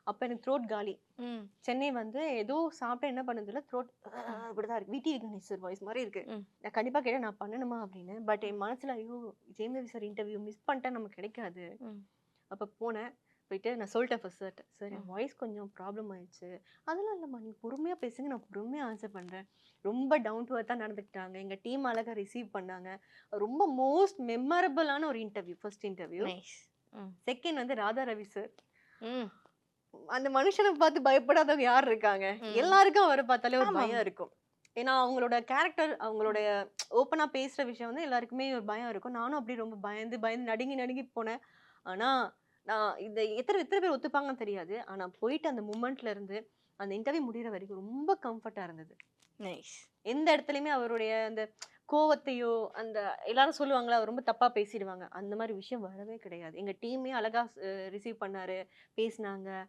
அப்ப எனக்கு த்ரோட் காலி. ம். சென்னை வந்து ஏதோ சாப்பிட்டேன் என்ன பண்ணதில்ல த்ரோட் இப்படிதான் இருக்கு. விடி கணேசர் வாய்ஸ் மாரி இருக்கு. ம். நான் கண்டிப்பா கேட்டேன் நான் பண்ணணுமா அப்படின்னு. பட் என் மனசுல ஐயோ! Jayam Ravi sir interview miss பண்ணிட்டா நமக்கு கிடைக்காது. ம். அப்ப போனேன். போயிட்டு நான் சொல்லிட்டேன் ஃபர்ஸ்ட் சார்ட்ட. சார் என் ம். வாய்ஸ் கொஞ்சம் ப்ராப்ளம் ஆயிடுச்சு. அதெல்லாம் இல்லம்மா நீங்க பொறுமையா பேசுங்க. நான் பொறுமையா ஆன்சர் பண்றேன். ரொம்ப டவுன் டு எர்த்தா நடந்துக்கிட்டாங்க. எங்க டீம் அழகா ரிசீவ் பண்ணாங்க. ரொம்ப மோஸ்ட் மெமரபிளான ஒரு இன்டர்வியூ. First interview. நைஸ். ம். செகண்ட் வந்து ராதா ரவி சார். ம். அந்த மனுஷன பார்த்து பயப்படாதவங்க யார் இருக்காங்க? ம். எல்லாருக்கும் அவர பார்த்தாலே ஒரு ஆமாம். பயம் இருக்கும். ஏன்னா, அவங்களோட கேரக்டர், அவங்களுடைய ஓப்பனா பேசுற விஷயம் வந்து எல்லாருக்குமே ஒரு பயம் இருக்கும். நானும் அப்படி ரொம்ப பயந்து, பயந்து நடுங்கி, நடுங்கி போனேன். ஆனா, நான் இத எத்தன எத்தன பேர் ஒத்துப்பாங்கன்னு தெரியாது. ஆனா, போயிட்டு அந்த மொமெண்ட்ல இருந்து, அந்த இன்டர்வியூ முடியிற வரைக்கும் ரொம்ப கம்ஃபர்ட்டா இருந்தது. நைஸ். எந்த இடத்துலயுமே அவருடைய அந்த கோவத்தையோ, அந்த எல்லாரும் சொல்லுவாங்கல்ல, அவர் ரொம்ப தப்பா பேசிடுவாங்க. அந்த மாரி விஷயம் வரவே கிடையாது. எங்க டீமே அழகா ரிசீவ் பண்ணாரு, பேசினாங்க.